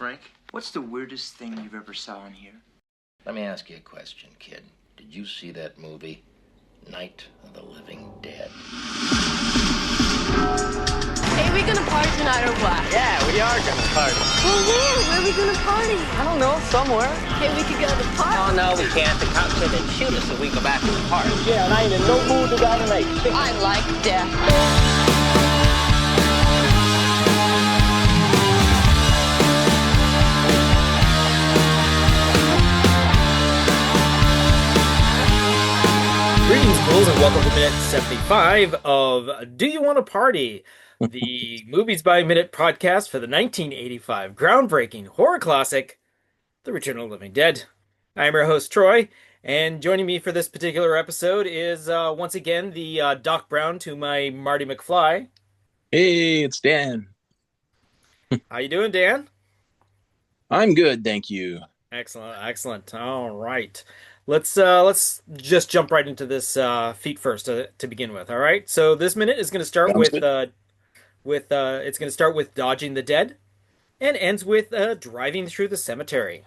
Frank. What's the weirdest thing you've ever saw in here? Let me ask you a question, kid. Did you see that movie, Night of the Living Dead? Hey, we gonna party tonight or what? Yeah, we are gonna party. Well, where are we gonna party? I don't know, somewhere. Hey, we could go to the park. Oh, no, we can't. The cops said they'd shoot us if we go back to the park. Yeah, and I ain't in no mood to go tonight. I like death. Greetings, fools, and welcome to minute 75 of Do You Want to Party? The Movies by Minute podcast for the 1985 groundbreaking horror classic, The Return of the Living Dead. I'm your host, Troy, and joining me for this particular episode is, once again, the Doc Brown to my Marty McFly. Hey, it's Dan. How you doing, Dan? I'm good, thank you. Excellent. All right. Let's just jump right into this feat first to begin with. All right. So this minute is going to start with dodging the dead, and ends with driving through the cemetery.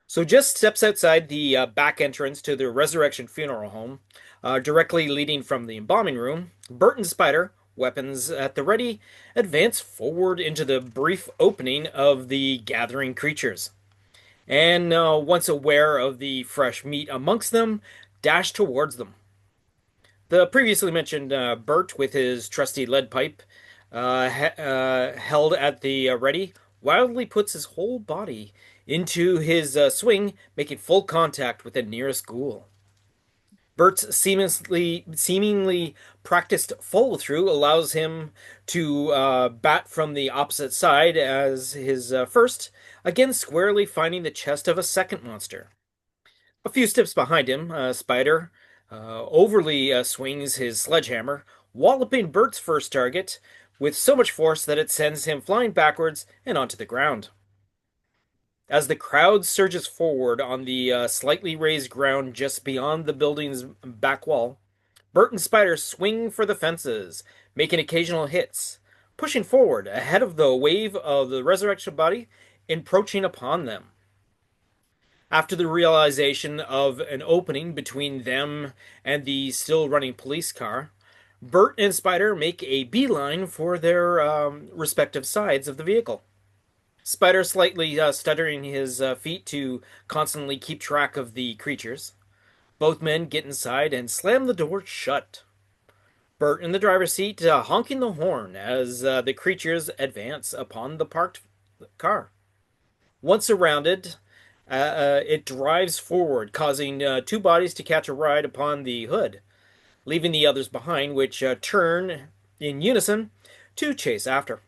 So just steps outside the back entrance to the Resurrection Funeral Home, directly leading from the embalming room. Bert and Spider, weapons at the ready, advance forward into the brief opening of the gathering creatures. And once aware of the fresh meat amongst them, dash towards them. The previously mentioned Bert, with his trusty lead pipe held at the ready, wildly puts his whole body into his swing, making full contact with the nearest ghoul. Bert's seemingly practiced follow-through allows him to bat from the opposite side as his first, again squarely finding the chest of a second monster. A few steps behind him, Spider overly swings his sledgehammer, walloping Bert's first target with so much force that it sends him flying backwards and onto the ground. As the crowd surges forward on the slightly raised ground just beyond the building's back wall, Bert and Spider swing for the fences, making occasional hits, pushing forward ahead of the wave of the resurrection body encroaching upon them. After the realization of an opening between them and the still running police car, Bert and Spider make a beeline for their respective sides of the vehicle. Spider slightly stuttering his feet to constantly keep track of the creatures. Both men get inside and slam the door shut. Bert in the driver's seat honking the horn as the creatures advance upon the parked car. Once surrounded, it drives forward, causing two bodies to catch a ride upon the hood, leaving the others behind, which turn in unison to chase after.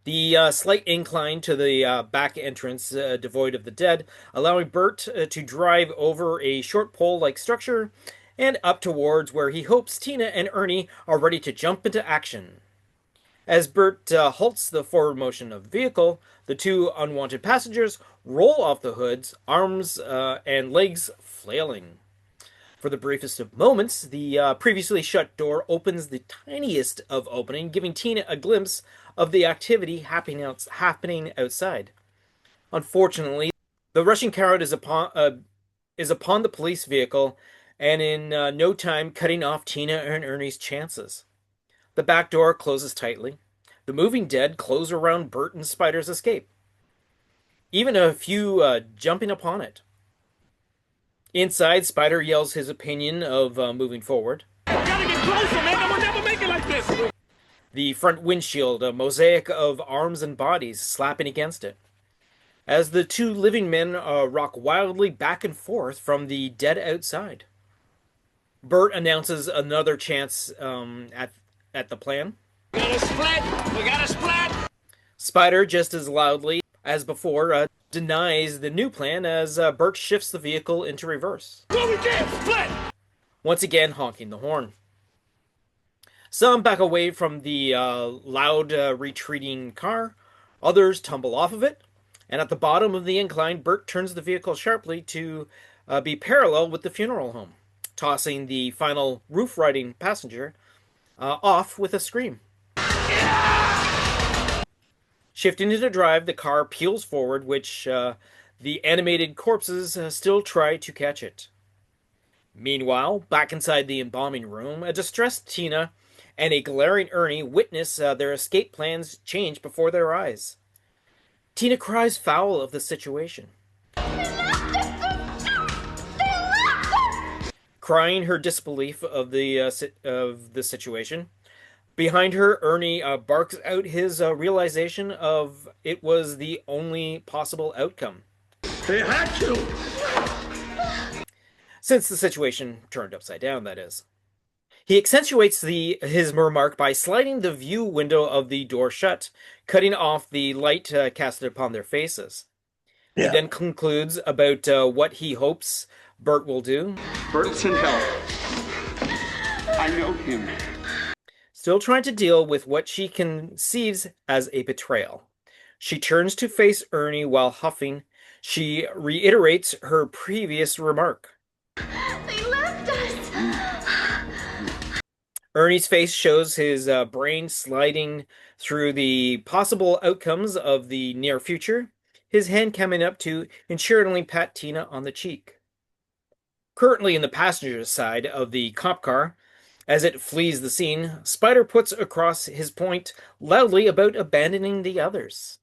The slight incline to the back entrance, devoid of the dead, allowing Bert to drive over a short pole-like structure and up towards where he hopes Tina and Ernie are ready to jump into action. As Bert halts the forward motion of the vehicle, the two unwanted passengers roll off the hoods, arms and legs flailing. For the briefest of moments, the previously shut door opens the tiniest of opening, giving Tina a glimpse of the activity happening outside. Unfortunately, the rushing crowd is upon the police vehicle, and in no time cutting off Tina and Ernie's chances. The back door closes tightly. The moving dead close around Bert and Spider's escape, even a few jumping upon it. Inside, Spider yells his opinion of moving forward. Gotta get closer, man. We'll never make it like this. The front windshield, a mosaic of arms and bodies slapping against it. As the two living men rock wildly back and forth from the dead outside. Bert announces another chance at the plan. We gotta split. Spider, just as loudly as before, denies the new plan as Bert shifts the vehicle into reverse. Well, we can't split. Once again honking the horn. Some back away from the loud retreating car. Others tumble off of it. And at the bottom of the incline, Bert turns the vehicle sharply to be parallel with the funeral home, tossing the final roof-riding passenger off with a scream. Shifting into drive, the car peels forward, which the animated corpses still try to catch it. Meanwhile, back inside the embalming room, a distressed Tina and a glaring Ernie witness their escape plans change before their eyes. Tina cries foul of the situation, crying her disbelief of the situation. Behind her, Ernie barks out his realization of it was the only possible outcome. They had to. Since the situation turned upside down, that is. He accentuates his remark by sliding the view window of the door shut, cutting off the light casted upon their faces. Yeah. He then concludes about what he hopes Bert will do. Bert's in hell. I know him. Still trying to deal with what she conceives as a betrayal. She turns to face Ernie while huffing. She reiterates her previous remark. They left us. Ernie's face shows his brain sliding through the possible outcomes of the near future, his hand coming up to ensuringly pat Tina on the cheek. Currently in the passenger side of the cop car, as it flees the scene, Spider puts across his point loudly about abandoning the others.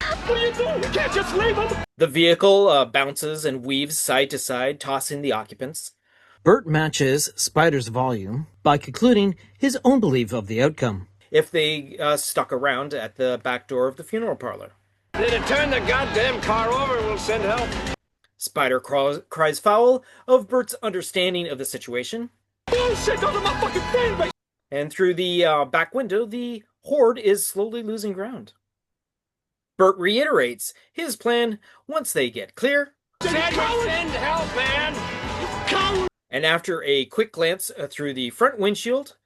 What are you doing? We can't just leave them. The vehicle bounces and weaves side to side, tossing the occupants. Bert matches Spider's volume by concluding his own belief of the outcome. If they stuck around at the back door of the funeral parlor. They'd have turned the goddamn car over and we'll send help. Spider cries foul of Bert's understanding of the situation. Bullshit, those are my fucking friends. And through the back window, the horde is slowly losing ground. Bert reiterates his plan once they get clear. Send help, man! You coward! And after a quick glance through the front windshield,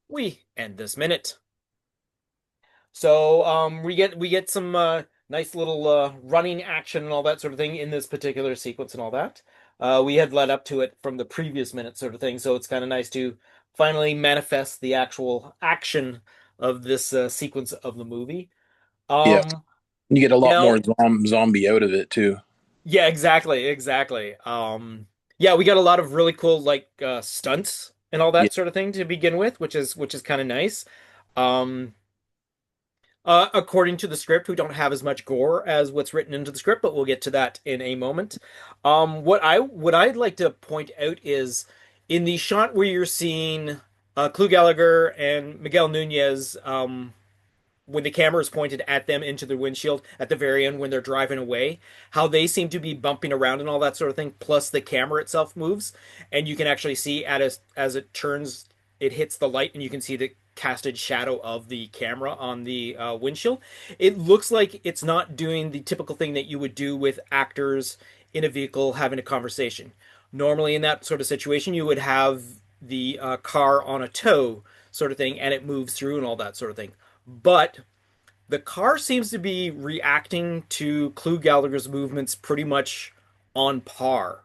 we end this minute. So we get some nice little running action and all that sort of thing in this particular sequence and all that. We had led up to it from the previous minute sort of thing, so it's kind of nice to finally manifest the actual action of this sequence of the movie. Yeah, you get a lot more zombie out of it too. Yeah, exactly. Yeah, we got a lot of really cool like stunts and all that sort of thing to begin with, which is kind of nice. According to the script, we don't have as much gore as what's written into the script, but we'll get to that in a moment. What I'd like to point out is in the shot where you're seeing Clu Gallagher and Miguel Nunez, when the camera is pointed at them into the windshield at the very end when they're driving away, how they seem to be bumping around and all that sort of thing, plus the camera itself moves, and you can actually see as it turns, it hits the light, and you can see the casted shadow of the camera on the windshield. It looks like it's not doing the typical thing that you would do with actors in a vehicle having a conversation. Normally in that sort of situation, you would have the car on a tow sort of thing, and it moves through and all that sort of thing. But the car seems to be reacting to Clu Gallagher's movements pretty much on par,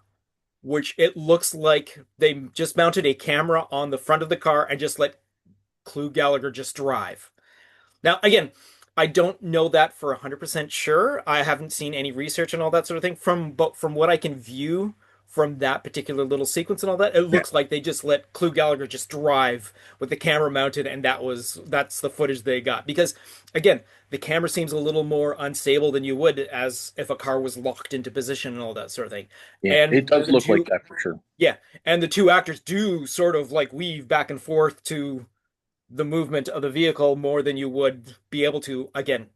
which it looks like they just mounted a camera on the front of the car and just let Clu Gallagher just drive. Now, again, I don't know that for 100% sure. I haven't seen any research and all that sort of thing. From what I can view from that particular little sequence and all that, it looks like they just let Clu Gallagher just drive with the camera mounted, and that's the footage they got. Because, again, the camera seems a little more unstable than you would as if a car was locked into position and all that sort of thing. Yeah, and it does look like that for sure. Yeah, and the two actors do sort of like weave back and forth to the movement of the vehicle more than you would be able to, again,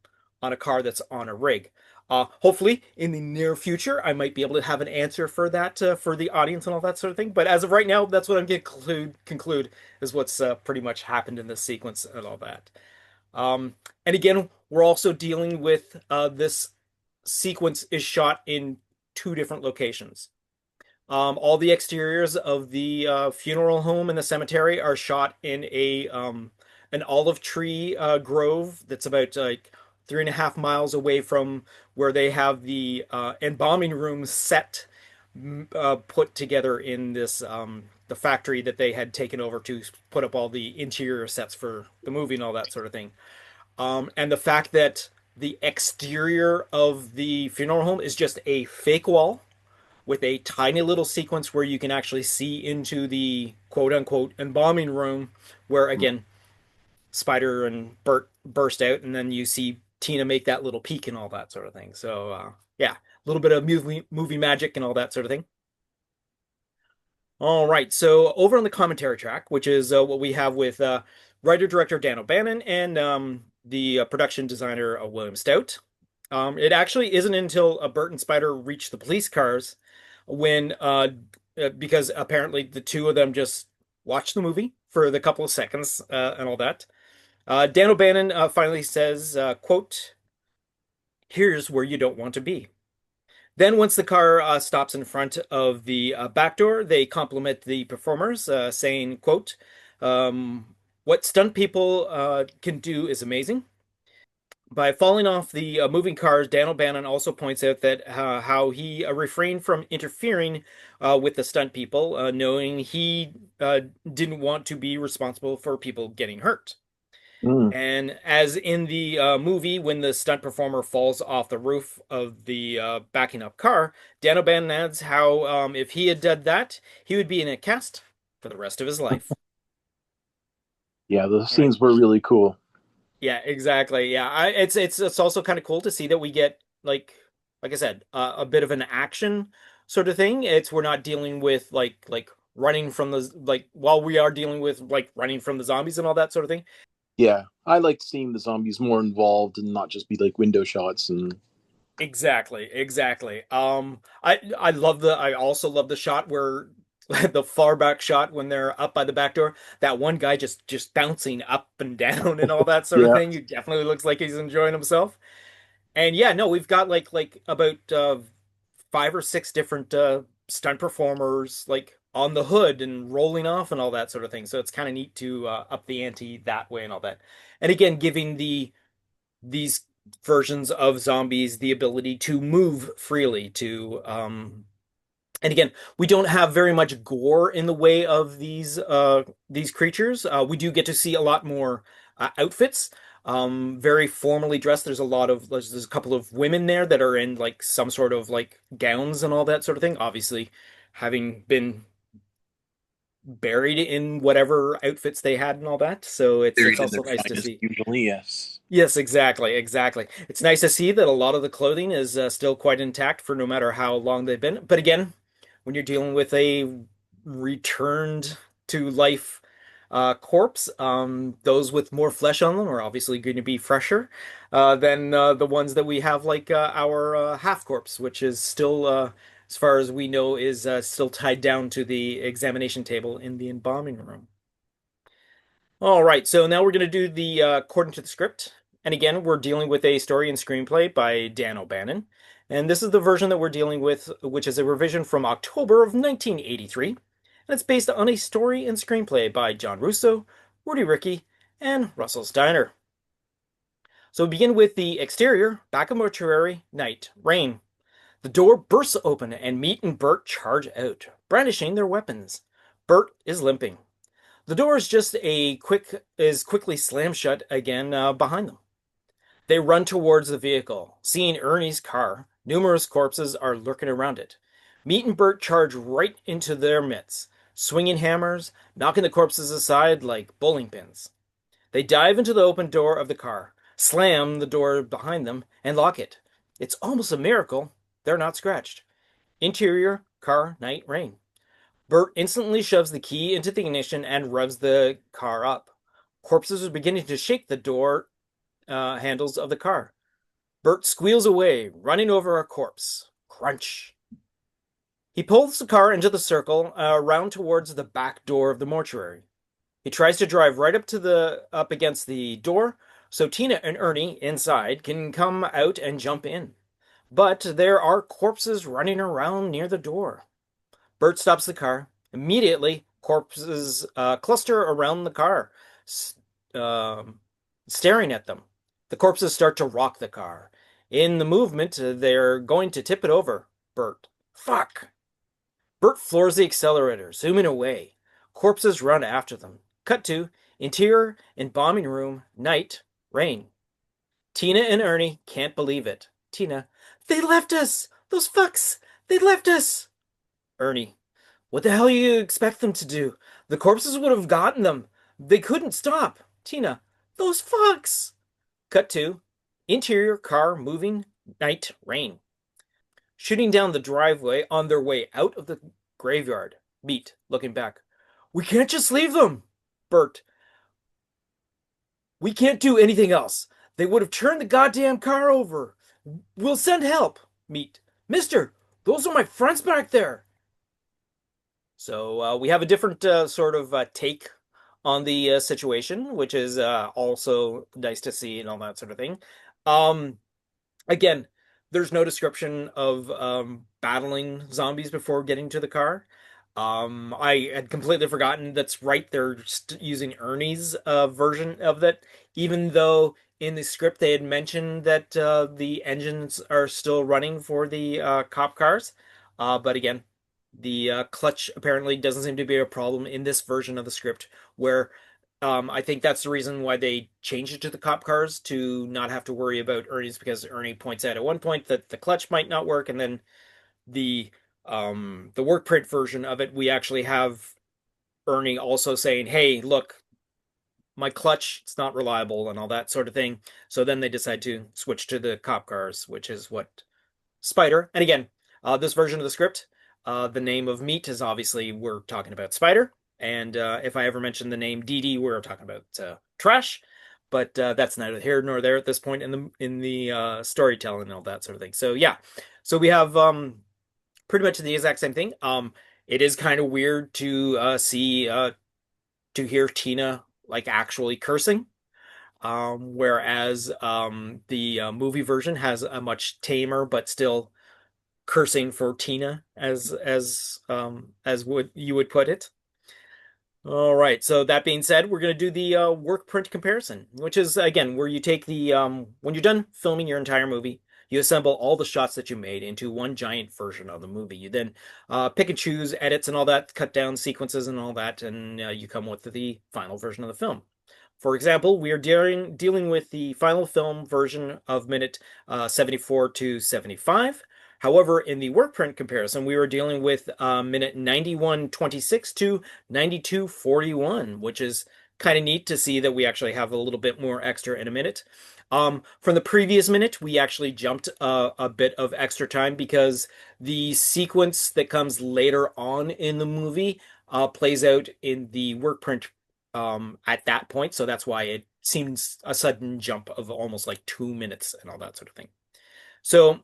on a car that's on a rig. Hopefully, in the near future, I might be able to have an answer for that for the audience and all that sort of thing. But as of right now, that's what I'm going to conclude is what's pretty much happened in this sequence and all that. And again, we're also dealing with this sequence is shot in two different locations. All the exteriors of the funeral home and the cemetery are shot in an olive tree grove that's about 3.5 miles away from where they have the embalming room set put together in this the factory that they had taken over to put up all the interior sets for the movie and all that sort of thing. And the fact that the exterior of the funeral home is just a fake wall with a tiny little sequence where you can actually see into the quote unquote embalming room where again Spider and Bert burst out and then you see Tina make that little peek and all that sort of thing. So yeah, a little bit of movie magic and all that sort of thing. All right, so over on the commentary track, which is what we have with writer director Dan O'Bannon and the production designer William Stout. It actually isn't until Bert and Spider reach the police cars when, because apparently the two of them just watch the movie for the couple of seconds and all that. Dan O'Bannon finally says, quote, "Here's where you don't want to be." Then, once the car stops in front of the back door, they compliment the performers, saying, quote, "What stunt people can do is amazing." By falling off the moving cars, Dan O'Bannon also points out that how he refrained from interfering with the stunt people, knowing he didn't want to be responsible for people getting hurt. Mm. And as in the movie, when the stunt performer falls off the roof of the backing up car, Dan O'Bannon adds how if he had done that, he would be in a cast for the rest of his life. Yeah, the Right. scenes were really cool. Yeah, exactly. Yeah, it's also kind of cool to see that we get like I said, a bit of an action sort of thing. It's we're not dealing with like running from the like while we are dealing with like running from the zombies and all that sort of thing. Yeah, I liked seeing the zombies more involved and not just be like window shots and Exactly, exactly. I also love the shot where the far back shot when they're up by the back door. That one guy just bouncing up and down and all that sort of yeah, thing. He definitely looks like he's enjoying himself. And yeah, no, we've got like about five or six different stunt performers like on the hood and rolling off and all that sort of thing. So it's kind of neat to up the ante that way and all that. And again, giving these versions of zombies the ability to move freely to and again, we don't have very much gore in the way of these creatures. We do get to see a lot more outfits, very formally dressed. There's a couple of women there that are in like some sort of like gowns and all that sort of thing. Obviously, having been buried in whatever outfits they had and all that. So it's buried in their also nice to finest, see. usually, yes. Yes, exactly, exactly. It's nice to see that a lot of the clothing is still quite intact for no matter how long they've been. But again, when you're dealing with a returned to life corpse, those with more flesh on them are obviously going to be fresher than the ones that we have, like our half corpse, which is still, as far as we know, is still tied down to the examination table in the embalming room. All right, so now we're going to do the according to the script. And again, we're dealing with a story and screenplay by Dan O'Bannon. And this is the version that we're dealing with, which is a revision from October of 1983. And it's based on a story and screenplay by John Russo, Rudy Rickey, and Russell Steiner. So we begin with the exterior, back of mortuary, night, rain. The door bursts open and Meat and Bert charge out, brandishing their weapons. Bert is limping. The door is quickly slammed shut again behind them. They run towards the vehicle, seeing Ernie's car. Numerous corpses are lurking around it. Meat and Bert charge right into their midst, swinging hammers, knocking the corpses aside like bowling pins. They dive into the open door of the car, slam the door behind them, and lock it. It's almost a miracle they're not scratched. Interior, car, night, rain. Bert instantly shoves the key into the ignition and revs the car up. Corpses are beginning to shake the door handles of the car. Bert squeals away, running over a corpse. Crunch. He pulls the car into the circle, around towards the back door of the mortuary. He tries to drive right up against the door, so Tina and Ernie inside can come out and jump in. But there are corpses running around near the door. Bert stops the car. Immediately, corpses cluster around the car, staring at them. The corpses start to rock the car. In the movement, they're going to tip it over. Bert. Fuck! Bert floors the accelerator, zooming away. Corpses run after them. Cut to interior embalming room, night, rain. Tina and Ernie can't believe it. Tina, they left us! Those fucks! They left us! Ernie, what the hell do you expect them to do? The corpses would have gotten them. They couldn't stop. Tina, those fucks! Cut to interior car moving night rain. Shooting down the driveway on their way out of the graveyard. Meat, looking back. We can't just leave them! Bert, we can't do anything else. They would have turned the goddamn car over. We'll send help. Meat. Mister, those are my friends back there. So we have a different sort of take on the situation, which is also nice to see and all that sort of thing. Again, there's no description of battling zombies before getting to the car. I had completely forgotten that's right. They're using Ernie's version of that, even though in the script they had mentioned that the engines are still running for the cop cars. But again, the clutch apparently doesn't seem to be a problem in this version of the script, where I think that's the reason why they changed it to the cop cars to not have to worry about Ernie's, because Ernie points out at one point that the clutch might not work, and then the work print version of it, we actually have Ernie also saying, "Hey, look, my clutch, it's not reliable," and all that sort of thing. So then they decide to switch to the cop cars, which is what Spider. And again, this version of the script, the name of Meat is obviously we're talking about Spider. And if I ever mention the name Dee Dee, we're talking about Trash. But that's neither here nor there at this point in the storytelling and all that sort of thing. So yeah, so we have pretty much the exact same thing. It is kind of weird to see to hear Tina like actually cursing. Whereas the movie version has a much tamer but still cursing for Tina, as would you would put it. All right. So that being said, we're going to do the work print comparison, which is again where you take the when you're done filming your entire movie, you assemble all the shots that you made into one giant version of the movie. You then pick and choose edits and all that, cut down sequences and all that, and you come with the final version of the film. For example, we are dealing with the final film version of minute 74 to 75. However, in the work print comparison, we were dealing with minute 91:26 to 92:41, which is kind of neat to see that we actually have a little bit more extra in a minute. From the previous minute, we actually jumped a bit of extra time because the sequence that comes later on in the movie plays out in the work print at that point. So that's why it seems a sudden jump of almost like 2 minutes and all that sort of thing. So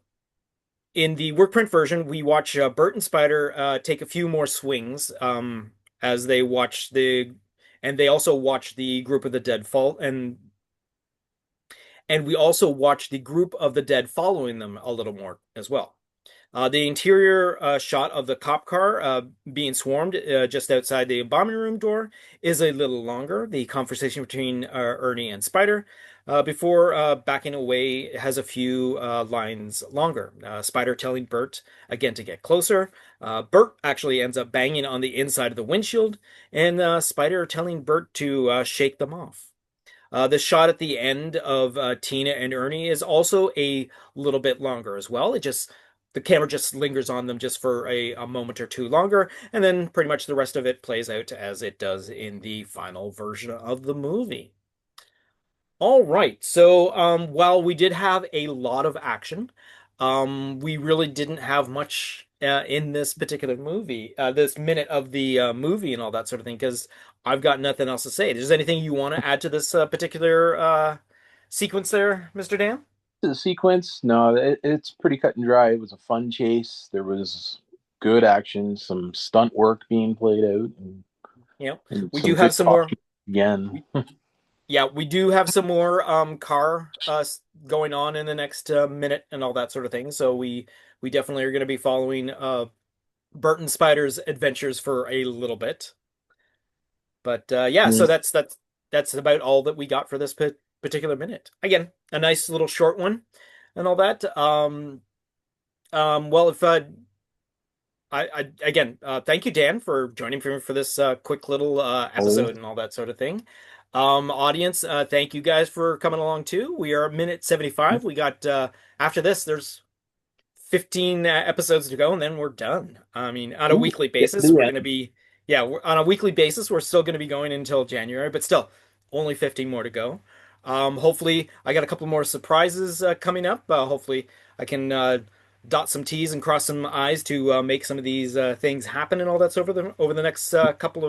in the work print version, we watch Bert and Spider take a few more swings as they watch and they also watch the group of the dead fall, and we also watch the group of the dead following them a little more as well. The interior shot of the cop car being swarmed just outside the bombing room door is a little longer. The conversation between Ernie and Spider before backing away has a few lines longer. Spider telling Bert again to get closer. Bert actually ends up banging on the inside of the windshield, and Spider telling Bert to shake them off. The shot at the end of Tina and Ernie is also a little bit longer as well. The camera just lingers on them just for a moment or two longer, and then pretty much the rest of it plays out as it does in the final version of the movie. All right, so while we did have a lot of action, we really didn't have much in this particular movie, this minute of the movie and all that sort of thing, because I've got nothing else to say. Is there anything you want to add to this particular sequence there, Mr. Dan? The sequence, no, it's pretty cut and dry. It was a fun chase. There was good action, some stunt work being played out, and we some do have good some more. Again. Yeah, we do have some more car going on in the next minute and all that sort of thing. So we definitely are going to be following Bert and Spider's adventures for a little bit. But yeah, so that's about all that we got for this particular minute. Again, a nice little short one and all that. Well, if I again, thank you, Dan, for joining me for this quick little episode and all that sort of thing. Audience, thank you guys for coming along too. We are at minute 75. We got after this, there's 15 episodes to go, and then we're done. I mean, on a Ooh, weekly get to basis, the we're going to end. be, yeah, on a weekly basis, we're still going to be going until January, but still, only 15 more to go. Hopefully, I got a couple more surprises coming up. Hopefully, I can dot some T's and cross some I's to make some of these things happen and all that's over the next couple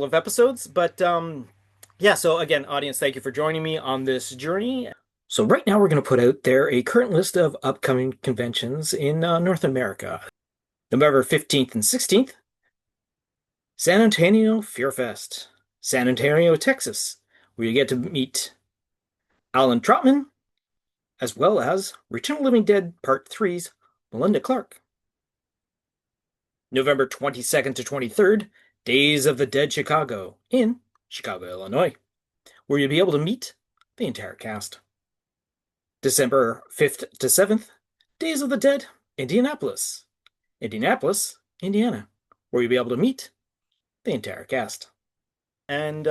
of episodes. But yeah, so again, audience, thank you for joining me on this journey. So right now we're going to put out there a current list of upcoming conventions in North America. November 15th and 16th, San Antonio Fear Fest, San Antonio, Texas, where you get to meet Alan Trotman, as well as Return of the Living Dead Part 3's Melinda Clark. November 22nd to 23rd, Days of the Dead Chicago in Chicago, Illinois, where you'll be able to meet the entire cast. December 5th to 7th, Days of the Dead, Indianapolis, Indiana, where you'll be able to meet the entire cast. And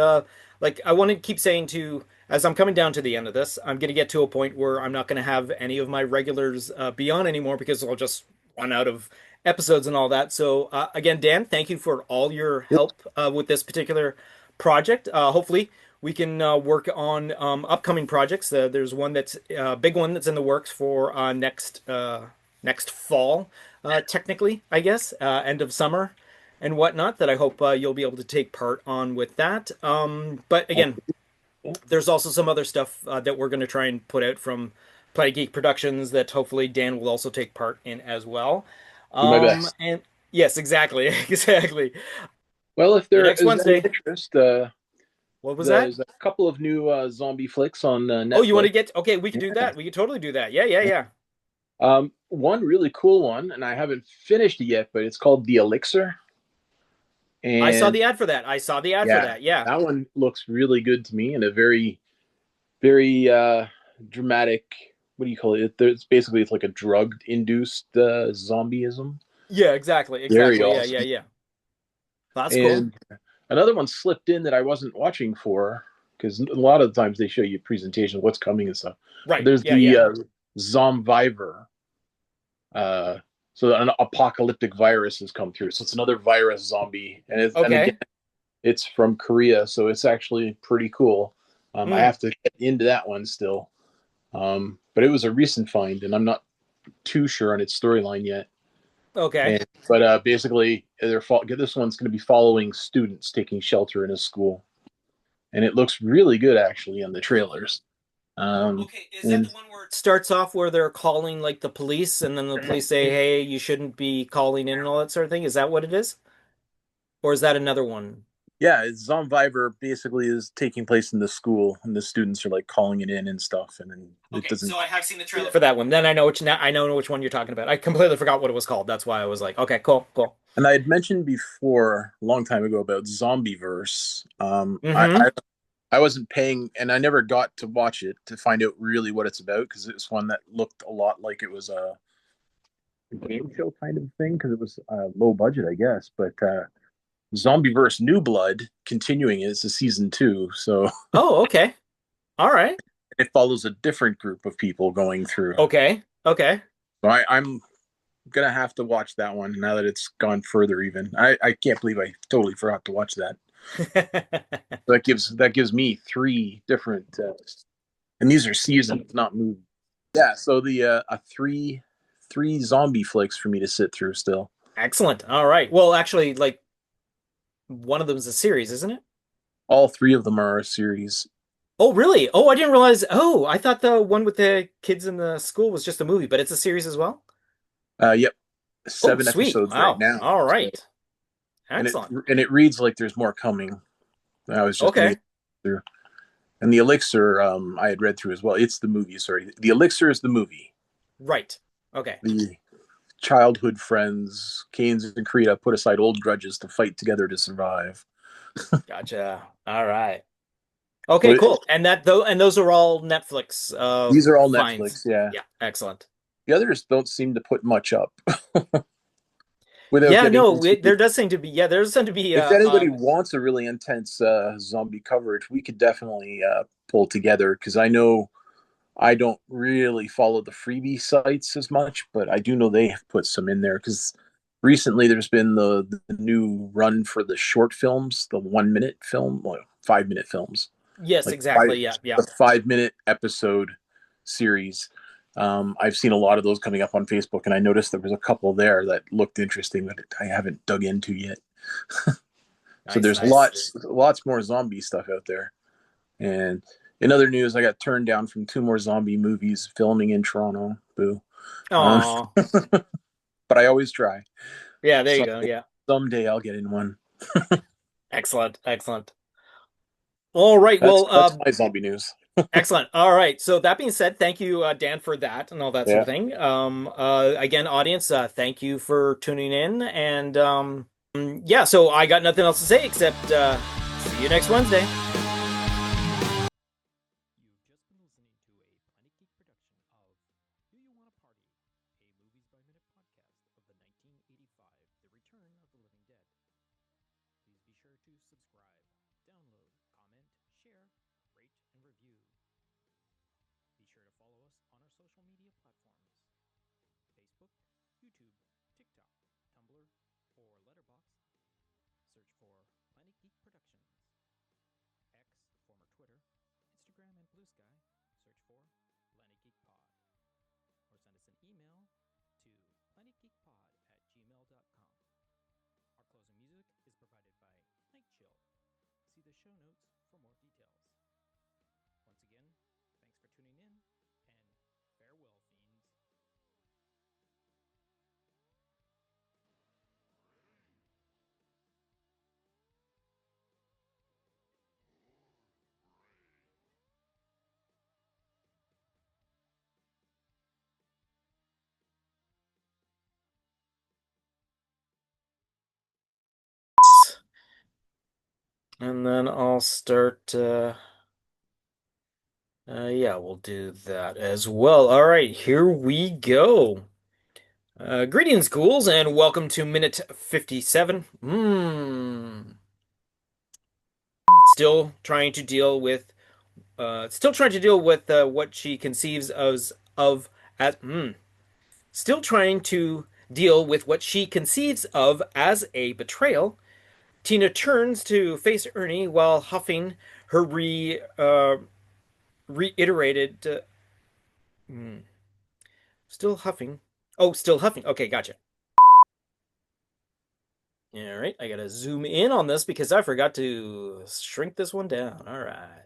like I want to keep saying to, as I'm coming down to the end of this, I'm going to get to a point where I'm not going to have any of my regulars be on anymore because I'll just run out of episodes and all that. So again, Dan, thank you for all your help with this particular project. Hopefully we can work on upcoming projects. There's one that's a big one that's in the works for next fall, technically, I guess, end of summer and whatnot, that I hope you'll be able to take part on with that. But again, there's also some other stuff that we're going to try and put out from Play Geek Productions that hopefully Dan will also take part in as well. Do my best. And yes, exactly, exactly. Well, if there Next is Wednesday. any interest, What was that? there's a couple of new zombie flicks on Netflix. Oh, you want to get? Okay, we can do that. We can totally do that. Yeah. One really cool one, and I haven't finished it yet, but it's called The Elixir. And I saw the ad for that. Yeah. That one looks really good to me, and a very, very dramatic. What do you call it? It's like a drug-induced zombieism. Yeah, exactly. Very awesome. Yeah. That's and cool. Another one slipped in that I wasn't watching for, because a lot of the times they show you a presentation of what's coming and stuff. Right. There's Zombievir. So an apocalyptic virus has come through. So it's another virus zombie, and again, it's from Korea, so it's actually pretty cool. I have to get into that one still, but it was a recent find, and I'm not too sure on its storyline yet. Okay. But basically, this one's going to be following students taking shelter in a school, and it looks really good actually on the trailers. Okay, is that the one where it starts off where they're calling like the police, and then the police say, "Hey, you shouldn't be calling in," and all that sort of thing? Is that what it is, or is that another one? Yeah, Zombievir basically is taking place in the school, and the students are like calling it in and stuff, and then it doesn't. So I have seen the trailer for that one. Then I know which one you're talking about. I completely forgot what it was called. That's why I was like, okay, cool. And I had mentioned before a long time ago about Zombieverse. I wasn't paying, and I never got to watch it to find out really what it's about, because it was one that looked a lot like it was a game show kind of thing, because it was low budget, I guess. But Zombieverse New Blood continuing it's a season 2, so oh, okay, all right. It follows a different group of people going through. Okay. So I'm gonna have to watch that one now that it's gone further. Even I can't believe I totally forgot to watch that. that gives me 3 different, and these are seasons, not movies. Yeah, so the three zombie flicks for me to sit through still. Excellent. All right. Well, actually, like one of them is a series, isn't it? All 3 of them are a series. Oh, really? Oh, I didn't realize. Oh, I thought the one with the kids in the school was just a movie, but it's a series as well. Yep, 7 episodes right now. All right. Excellent. And it reads like there's more coming. I was just through. And the Elixir, I had read through as well. It's the movie. Sorry, the Elixir is the movie. Right. Okay. The childhood friends, Keynes and Krita, put aside old grudges to fight together to survive. Gotcha. All right. Okay, cool. And those are all Netflix. These are all finds. Netflix. Yeah. Yeah. Excellent. The others don't seem to put much up. without Yeah, getting no, into there does seem to be, if anybody wants a really intense zombie coverage, we could definitely pull together because I know I don't really follow the freebie sites as much, but I do know they have put some in there because recently there's been the new run for the short films, the 1 minute film, well, 5 minute films, yes, like exactly. Yeah, yeah. the 5 minute episode series. I've seen a lot of those coming up on Facebook, and I noticed there was a couple there that looked interesting that I haven't dug into yet. So Nice, there's nice. lots more zombie stuff out there. And in other news, I got turned down from 2 more zombie movies filming in Toronto. Boo. Um, Oh, but I always try. yeah, there you go. Someday, Yeah. someday I'll get in one. Excellent, excellent. All right, That's well, that's my zombie news. excellent. All right. So that being said, thank you, Dan, for that and all that sort Yeah. of thing. Again, audience, thank you for tuning in. And yeah, so I got nothing else to say except see you next Wednesday. And then I'll start. Yeah, we'll do that as well. All right, here we go. Greetings, ghouls, and welcome to minute 57. Still trying to deal with, what she conceives of as, still trying to deal with what she conceives of as a betrayal. Tina turns to face Ernie while huffing her reiterated. Still huffing. Oh, still huffing. Okay, gotcha. All right, I gotta zoom in on this because I forgot to shrink this one down. All right.